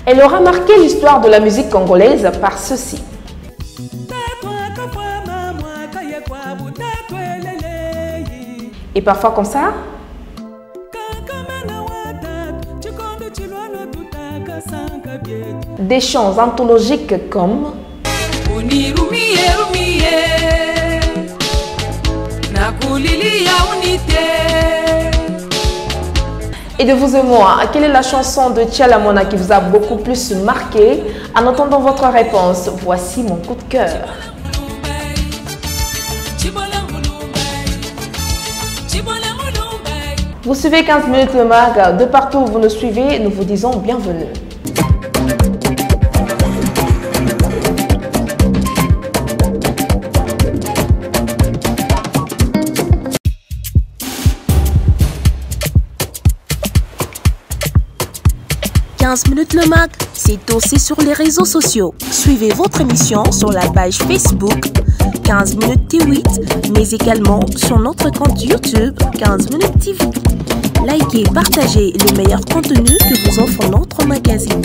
Elle aura marqué l'histoire de la musique congolaise par ceci. Et parfois comme ça. Des chants anthologiques comme Et de vous et moi, quelle est la chanson de Tchalamona qui vous a beaucoup plus marqué? En entendant votre réponse, voici mon coup de cœur. Vous suivez 15 minutes le mag, de partout où vous nous suivez, nous vous disons bienvenue. Minutes le mag, c'est aussi sur les réseaux sociaux. Suivez votre émission sur la page Facebook 15 minutes T8, mais également sur notre compte YouTube 15 minutes TV. Likez, partagez les meilleurs contenus que vous offre notre magazine.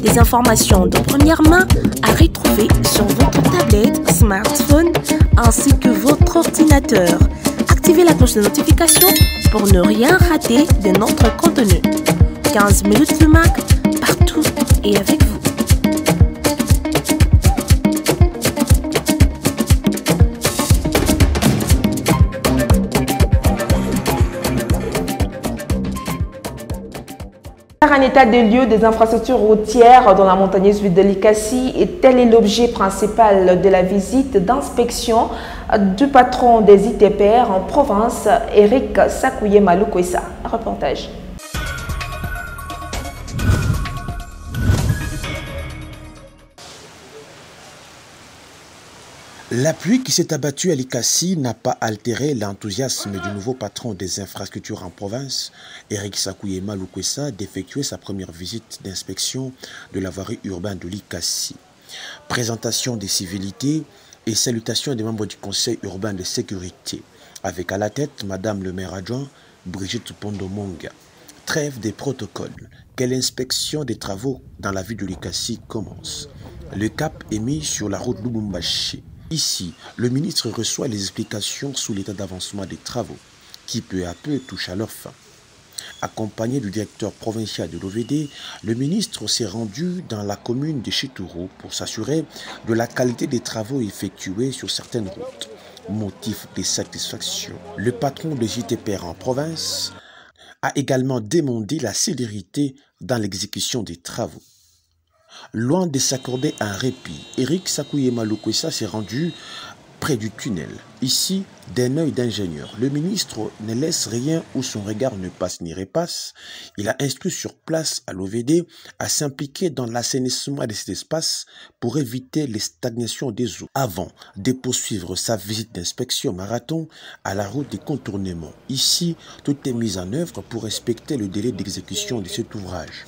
Des informations de première main à retrouver sur votre tablette, smartphone ainsi que votre ordinateur. Activez la cloche de notification pour ne rien rater de notre contenu. 15 minutes le mag, partout et avec vous. Un état des lieux des infrastructures routières dans la montagneuse ville de Likasi, et tel est l'objet principal de la visite d'inspection du patron des ITPR en province, Eric Sakuyema Lukwesa. Reportage. La pluie qui s'est abattue à Likasi n'a pas altéré l'enthousiasme du nouveau patron des infrastructures en province, Eric Sakuyema Lukwesa, d'effectuer sa première visite d'inspection de la voirie urbaine de Likasi. Présentation des civilités et salutations des membres du conseil urbain de sécurité, avec à la tête Madame le maire adjoint Brigitte Pondomonga. Trêve des protocoles, que l'inspection des travaux dans la ville de Likasi commence. Le cap est mis sur la route Lubumbashi. Ici, le ministre reçoit les explications sur l'état d'avancement des travaux, qui peu à peu touchent à leur fin. Accompagné du directeur provincial de l'OVD, le ministre s'est rendu dans la commune de Chitouro pour s'assurer de la qualité des travaux effectués sur certaines routes. Motif de satisfaction, le patron de JTPR en province a également demandé la célérité dans l'exécution des travaux. Loin de s'accorder un répit, Eric Sakuyema Lukwesa s'est rendu près du tunnel. Ici, d'un œil d'ingénieur, le ministre ne laisse rien où son regard ne passe ni repasse. Il a instruit sur place à l'OVD à s'impliquer dans l'assainissement de cet espace pour éviter les stagnations des eaux, avant de poursuivre sa visite d'inspection marathon à la route des contournements. Ici, tout est mis en œuvre pour respecter le délai d'exécution de cet ouvrage.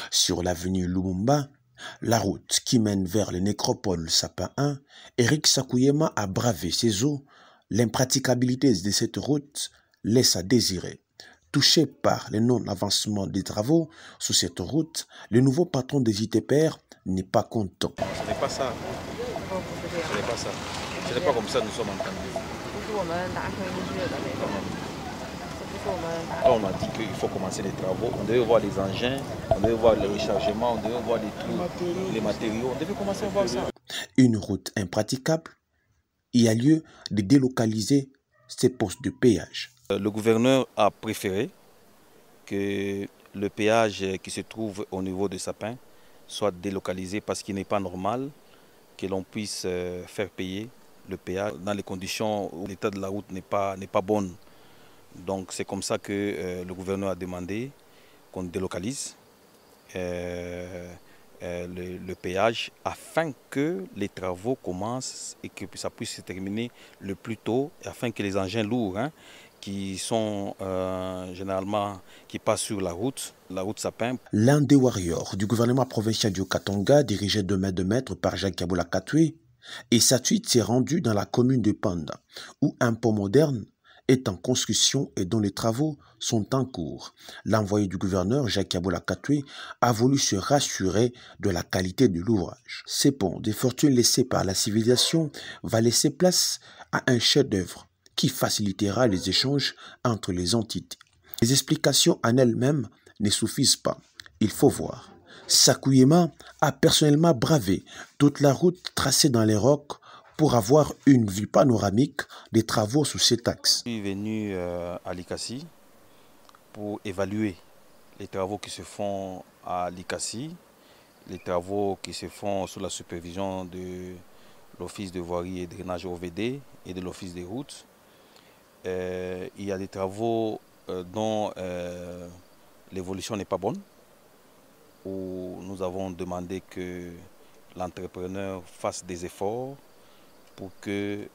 Sur l'avenue Lumumba, la route qui mène vers le nécropole Sapin 1, Eric Sakuyema a bravé ses eaux. L'impraticabilité de cette route laisse à désirer. Touché par le non-avancement des travaux sur cette route, le nouveau patron des ITPR n'est pas content. Ce n'est pas ça. Ce n'est pas ça. Ce n'est pas comme ça que nous sommes entendus. Là, on a dit qu'il faut commencer les travaux, on devait voir les engins, on devait voir le rechargement, on devait voir les matériaux, on devait commencer à voir ça. Une route impraticable, il y a lieu de délocaliser ces postes de péage. Le gouverneur a préféré que le péage qui se trouve au niveau de Sapin soit délocalisé parce qu'il n'est pas normal que l'on puisse faire payer le péage dans les conditions où l'état de la route n'est pas bonne. Donc c'est comme ça que le gouverneur a demandé qu'on délocalise le péage afin que les travaux commencent et que ça puisse se terminer le plus tôt, afin que les engins lourds qui sont généralement qui passent sur la route Sapin. L'un des warriors du gouvernement provincial du Katanga, dirigé de main de maître par Jacques Kaboula Katoué, et sa suite s'est rendu dans la commune de Panda, où un pont moderne est en construction et dont les travaux sont en cours. L'envoyé du gouverneur, Jacques Yaboula Katoué, a voulu se rassurer de la qualité de l'ouvrage. Ces ponts, des fortunes laissées par la civilisation, va laisser place à un chef-d'œuvre qui facilitera les échanges entre les entités. Les explications en elles-mêmes ne suffisent pas. Il faut voir. Sakouyema a personnellement bravé toute la route tracée dans les rocs pour avoir une vue panoramique des travaux sous cet axe. Je suis venu à Likassi pour évaluer les travaux qui se font à Likassi, les travaux qui se font sous la supervision de l'Office de voirie et drainage OVD et de l'Office des routes. Il y a des travaux dont l'évolution n'est pas bonne, où nous avons demandé que l'entrepreneur fasse des efforts pour que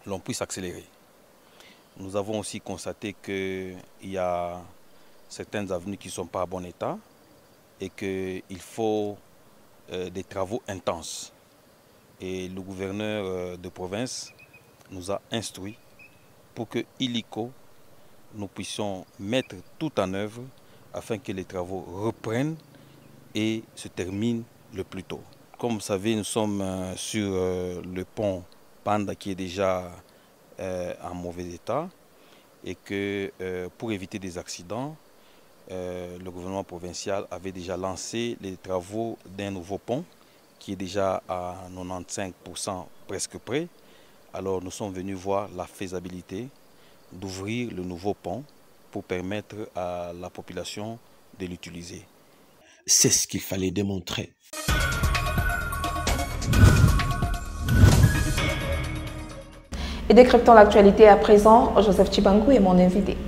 l'on puisse accélérer. Nous avons aussi constaté qu'il y a certaines avenues qui ne sont pas en bon état et qu'il faut des travaux intenses. Et le gouverneur de province nous a instruit pour que illico, nous puissions mettre tout en œuvre afin que les travaux reprennent et se terminent le plus tôt. Comme vous savez, nous sommes sur le pont Panda qui est déjà en mauvais état et que pour éviter des accidents, le gouvernement provincial avait déjà lancé les travaux d'un nouveau pont qui est déjà à 95% presque prêt. Alors nous sommes venus voir la faisabilité d'ouvrir le nouveau pont pour permettre à la population de l'utiliser. C'est ce qu'il fallait démontrer. Et décryptons l'actualité à présent. Joseph Tchibangou est mon invité. «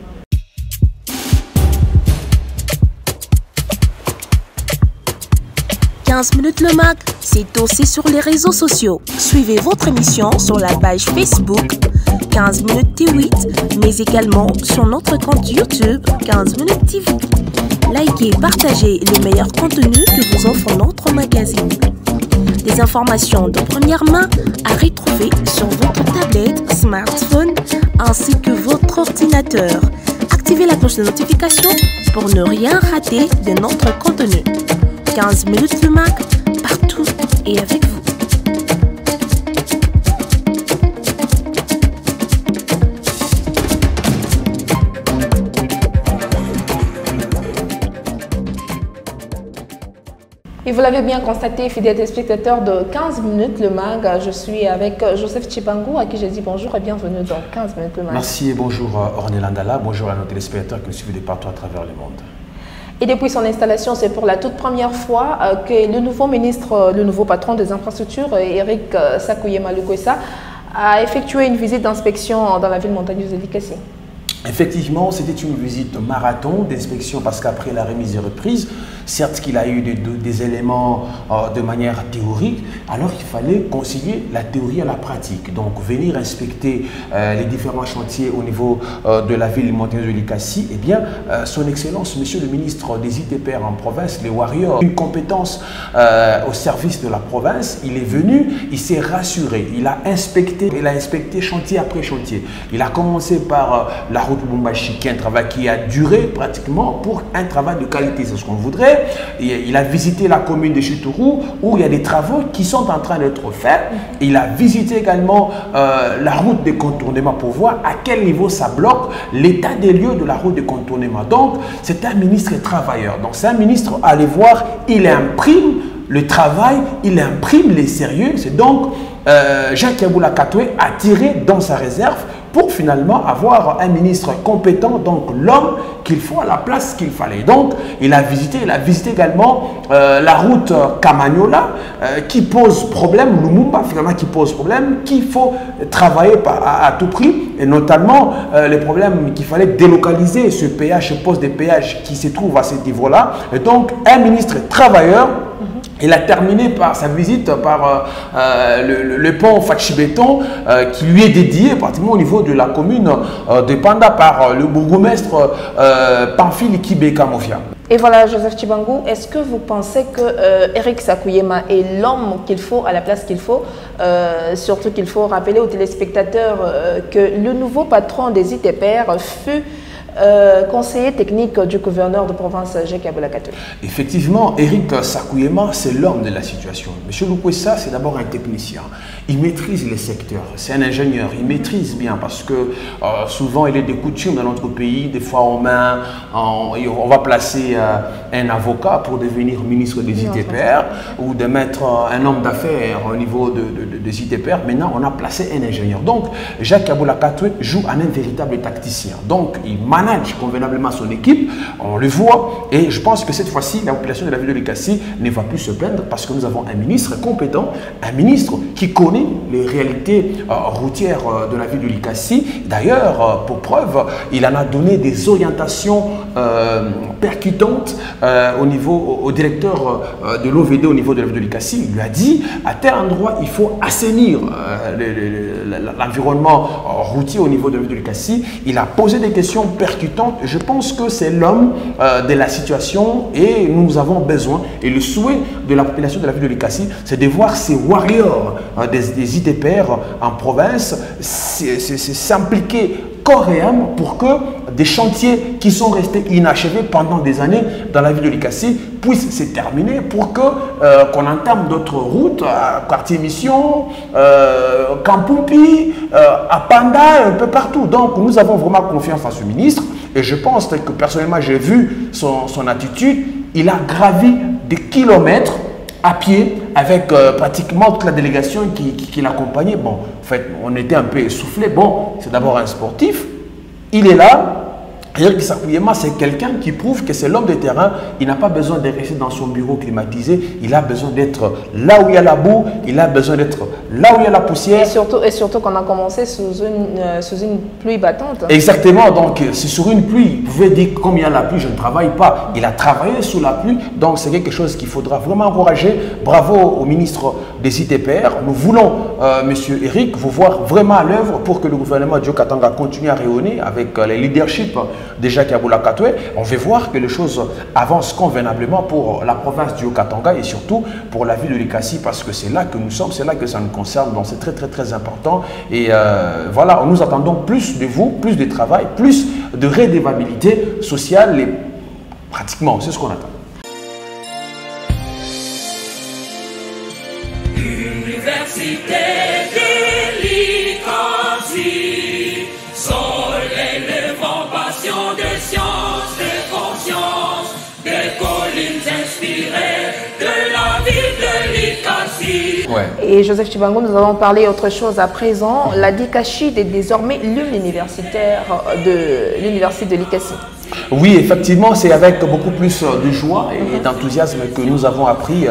15 minutes le MAC, c'est aussi sur les réseaux sociaux. Suivez votre émission sur la page Facebook 15 minutes T8, mais également sur notre compte YouTube 15 minutes TV. Likez, partagez le meilleur contenu que vous offre notre magazine. Des informations de première main à retrouver sur votre tablette, smartphone ainsi que votre ordinateur. Activez la cloche de notification pour ne rien rater de notre contenu. 15 minutes le MAC, partout et avec vous. Et vous l'avez bien constaté, fidèles spectateurs de 15 minutes le MAG, je suis avec Joseph Tchibangou à qui je dis bonjour et bienvenue dans 15 minutes le MAG. Merci et bonjour Ornel Andala, bonjour à nos téléspectateurs qui nous suivent de partout à travers le monde. Et depuis son installation, c'est pour la toute première fois que le nouveau ministre, le nouveau patron des infrastructures, Eric Sakouyema Lukwesa, a effectué une visite d'inspection dans la ville montagneuse de Likassi. Effectivement, c'était une visite marathon d'inspection parce qu'après la remise et reprise, certes qu'il a eu des éléments de manière théorique, alors qu'il fallait concilier la théorie à la pratique. Donc venir inspecter les différents chantiers au niveau de la ville montagneuse de Likassi, eh bien, son Excellence, Monsieur le ministre des ITPR en province, les Warriors, une compétence au service de la province, il est venu, il s'est rassuré, il a inspecté chantier après chantier. Il a commencé par la route Lubumbashi, qui est un travail qui a duré pratiquement pour un travail de qualité, c'est ce qu'on voudrait. Et il a visité la commune de Chitourou où il y a des travaux qui sont en train d'être faits. Il a visité également la route de contournement pour voir à quel niveau ça bloque, l'état des lieux de la route de contournement. Donc c'est un ministre travailleur. Donc c'est un ministre, allez voir, il imprime le travail, il imprime les sérieux. C'est donc Jacques Yaboula Katoué a tiré dans sa réserve pour finalement avoir un ministre compétent, donc l'homme qu'il faut à la place qu'il fallait. Donc il a visité également la route Kamagnola qui pose problème, Lumumba finalement qui pose problème, qu'il faut travailler à tout prix, et notamment les problèmes qu'il fallait délocaliser ce péage, ce poste de péage qui se trouve à ce niveau-là. Et donc un ministre travailleur. Il a terminé par sa visite par le pont Fachi-Béton qui lui est dédié pratiquement au niveau de la commune de Panda par le bourgmestre Pamphile Kibeka Mofia. Et voilà, Joseph Tshibangou, est-ce que vous pensez que Eric Sakouyema est l'homme qu'il faut à la place qu'il faut, surtout qu'il faut rappeler aux téléspectateurs que le nouveau patron des ITPR fut conseiller technique du gouverneur de province Jacques Aboulakatou. Effectivement, Eric Sakouyema, c'est l'homme de la situation. Monsieur Lukwesa, c'est d'abord un technicien. Il maîtrise les secteurs. C'est un ingénieur. Il maîtrise bien parce que souvent, il est des coutumes dans notre pays. Des fois, on va placer un avocat pour devenir ministre des ITPR ou de mettre un homme d'affaires au niveau des ITPR. Maintenant, on a placé un ingénieur. Donc, Jacques Aboulakatou joue un véritable tacticien. Donc, il manage convenablement son équipe, on le voit, et je pense que cette fois-ci, la population de la ville de Likasi ne va plus se plaindre parce que nous avons un ministre compétent, un ministre qui connaît les réalités routières de la ville de Likasi. D'ailleurs, pour preuve, il en a donné des orientations percutantes au directeur de l'OVD au niveau de la ville de Likasi. Il lui a dit, à tel endroit, il faut assainir l'environnement routier au niveau de la ville de Likasi. Il a posé des questions percutantes. Je pense que c'est l'homme de la situation et nous avons besoin, et le souhait de la population de la ville de Likasi, c'est de voir ces warriors des ITPR en province s'impliquer corps et âme pour que des chantiers qui sont restés inachevés pendant des années dans la ville de Likasi puissent se terminer pour que qu'on entame d'autres routes à Quartier Mission, Kampoupi, à Panda, un peu partout. Donc nous avons vraiment confiance en ce ministre et je pense que personnellement j'ai vu son attitude. Il a gravi des kilomètres à pied avec pratiquement toute la délégation qui l'accompagnait. Bon, en fait, on était un peu essoufflé. Bon, c'est d'abord un sportif. Il est là. Eric Sakouyema, c'est quelqu'un qui prouve que c'est l'homme de terrain. Il n'a pas besoin de rester dans son bureau climatisé. Il a besoin d'être là où il y a la boue. Il a besoin d'être là où il y a la poussière. Et surtout qu'on a commencé sous une pluie battante. Exactement. Donc, c'est sur une pluie. Vous pouvez dire, comme il y a la pluie, je ne travaille pas. Il a travaillé sous la pluie. Donc, c'est quelque chose qu'il faudra vraiment encourager. Bravo au ministre des ITPR. Nous voulons, monsieur Eric, vous voir vraiment à l'œuvre pour que le gouvernement Dio Katanga continue à rayonner avec les leaderships de Jacques Aboulakatou. On veut voir que les choses avancent convenablement pour la province du Haut-Katanga et surtout pour la ville de Likasi parce que c'est là que nous sommes, c'est là que ça nous concerne, donc c'est très important. Et voilà, nous attendons plus de vous, plus de travail, plus de redevabilité sociale et pratiquement, c'est ce qu'on attend. Université de Likasi, soleil levant, passion de science, de conscience, des collines inspirées de la ville de Likasi. Ouais. Et Joseph Tshibangou, nous allons parler autre chose à présent. La DICACHID est désormais l'hymne universitaire de l'université de Likasi. Oui, effectivement, c'est avec beaucoup plus de joie et d'enthousiasme que nous avons appris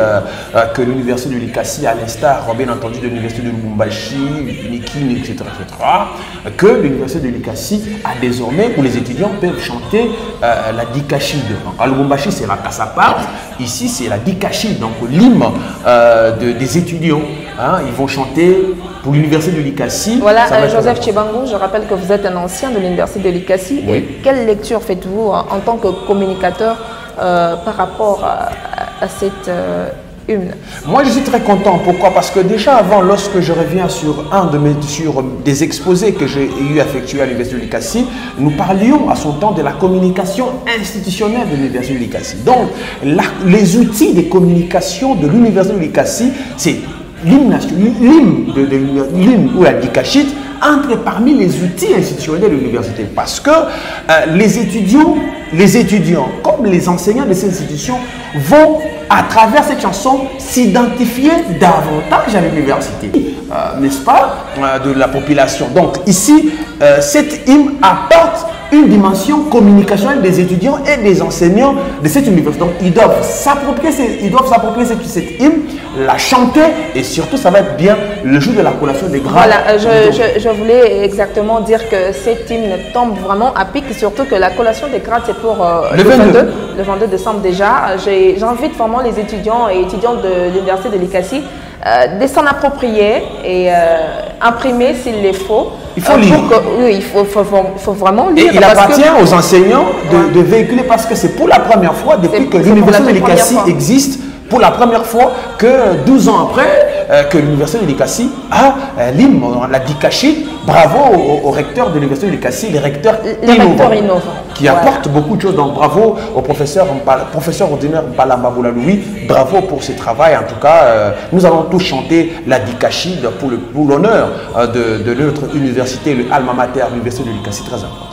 que l'université de Likasi, à l'instar bien entendu de l'université de Lubumbashi, Nikini, etc., que l'université de Likasi a désormais, où les étudiants peuvent chanter la DICACHID. À Lubumbashi, c'est la Kassapart. Ici, c'est la DICACHID, donc l'hymne des étudiants. Hein, ils vont chanter pour l'université de Likasi. Voilà, Joseph Tshibangou, je rappelle que vous êtes un ancien de l'université de Likasi. Oui. Et quelle lecture faites-vous en tant que communicateur par rapport à cette hymne? Moi, je suis très content. Pourquoi? Parce que déjà avant, lorsque je reviens sur sur des exposés que j'ai eu effectués à l'université de Likasi, nous parlions à son temps de la communication institutionnelle de l'université de Likasi. Donc, les outils de communication de l'université de Likasi, c'est l'hymne ou la DICACHID entre parmi les outils institutionnels de l'université parce que les étudiants comme les enseignants de cette institution vont à travers cette chanson s'identifier davantage à l'université, n'est-ce pas, de la population. Donc ici, cette hymne apporte une dimension communicationnelle des étudiants et des enseignants de cette université. Donc ils doivent s'approprier cette hymne, la chanter et surtout ça va être bien le jour de la collation des grades. Voilà, je voulais exactement dire que cette hymne tombe vraiment à pic, surtout que la collation des grades c'est pour le 22 décembre déjà. J'invite vraiment les étudiants et étudiantes de l'université de Likasi de s'en approprier et imprimer s'il les faut. Il faut lire. Oui, il faut vraiment lire. Et il appartient aux enseignants de véhiculer parce que c'est pour la première fois, depuis que l'Université de l'Ikassi existe, pour la première fois que 12 ans après que l'Université de l'Ikassi a l'hymne, la Dikachid. Bravo au recteur de l'Université de l'Ikassi, les recteurs innovants, qui apportent beaucoup de choses. Donc bravo au professeur ordinaire Mpalamba Louis, bravo pour ce travail. En tout cas, nous allons tous chanter la Dikachid pour l'honneur de notre université, le Alma Mater, l'Université de l'Ikassi, très important.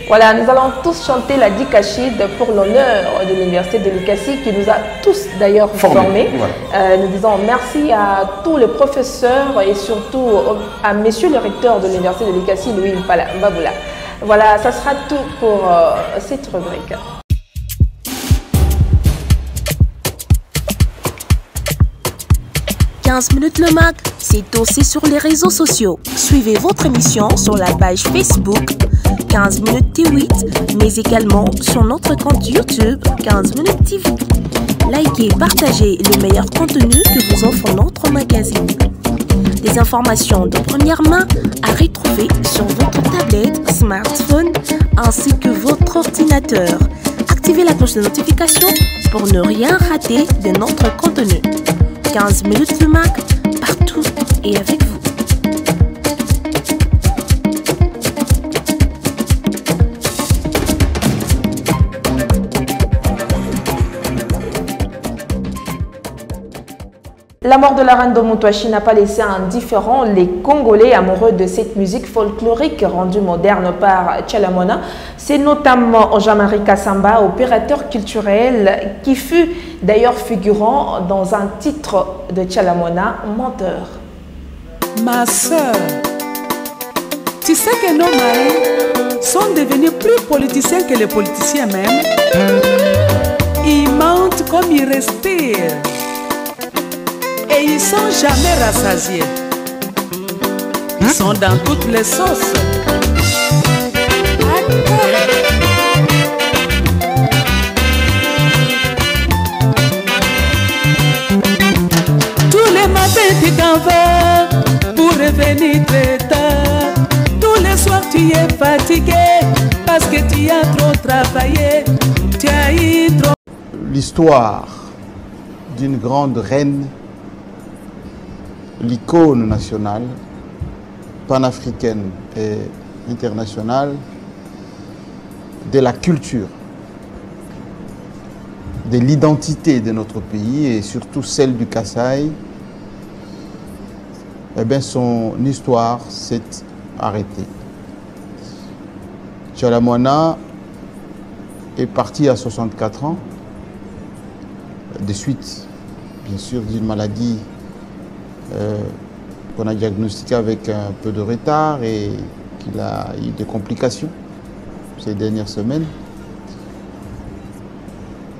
Voilà, nous allons tous chanter la Dikachid pour l'honneur de l'Université de l'Ikassi qui nous a tous d'ailleurs formés. Voilà. Nous disons merci à tous les professeurs et surtout à monsieur le recteur de l'Université de l'Ikassi, Louis Mpalamba. Voilà, ça sera tout pour cette rubrique. « 15 minutes le MAC », c'est aussi sur les réseaux sociaux. Suivez votre émission sur la page Facebook 15 minutes T8, mais également sur notre compte YouTube 15 minutes TV. Likez et partagez le meilleur contenu que vous offre notre magazine. Des informations de première main à retrouver sur votre tablette, smartphone ainsi que votre ordinateur. Activez la cloche de notification pour ne rien rater de notre contenu. 15 minutes le MAC, partout et avec vous. La mort de la reine d'Omotouachi n'a pas laissé indifférents les Congolais amoureux de cette musique folklorique rendue moderne par Tchalamona. C'est notamment Jean-Marie Kassamba, opérateur culturel, qui fut d'ailleurs figurant dans un titre de Tchalamona, Menteur. Ma sœur, tu sais que nos maris sont devenus plus politiciens que les politiciens même. Ils mentent comme ils respirent. Et ils sont jamais rassasiés. Ils sont dans toutes les sauces. Tous les matins tu t'en vas pour revenir très tard. Tous les soirs tu es fatigué parce que tu as trop travaillé. Tu as eu trop. L'histoire d'une grande reine, l'icône nationale, panafricaine et internationale de la culture, de l'identité de notre pays et surtout celle du Kasaï, eh bien son histoire s'est arrêtée. Tchalamona est parti à 64 ans, de suite, bien sûr, d'une maladie qu'on a diagnostiqué avec un peu de retard et qu'il a eu des complications ces dernières semaines.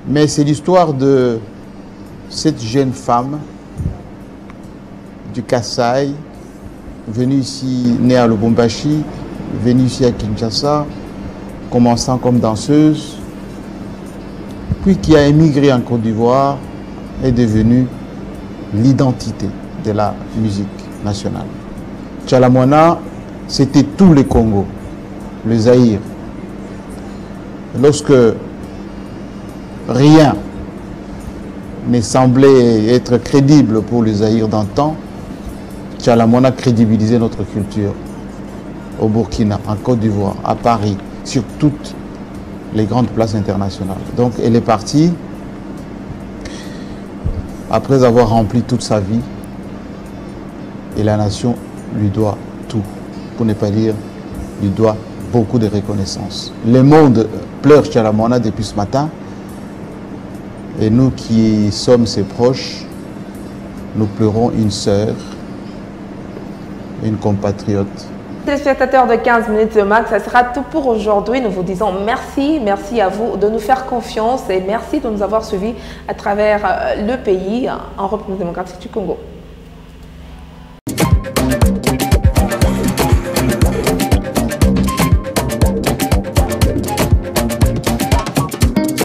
Mais c'est l'histoire de cette jeune femme du Kasaï, venue ici, née à Lubumbashi, venue ici à Kinshasa, commençant comme danseuse, puis qui a émigré en Côte d'Ivoire, est devenue l'identité de la musique nationale. Tchalamona, c'était tout le Congo, le Zaïre. Lorsque rien ne semblait être crédible pour le Zaïre d'antan, Tchalamona crédibilisait notre culture au Burkina, en Côte d'Ivoire, à Paris, sur toutes les grandes places internationales. Donc elle est partie après avoir rempli toute sa vie. Et la nation lui doit tout, pour ne pas dire, lui doit beaucoup de reconnaissance. Le monde pleure Tchalamona depuis ce matin. Et nous qui sommes ses proches, nous pleurons une sœur, une compatriote. Téléspectateurs de 15 minutes le MAC, ça sera tout pour aujourd'hui. Nous vous disons merci, merci à vous de nous faire confiance et merci de nous avoir suivis à travers le pays en République démocratique du Congo.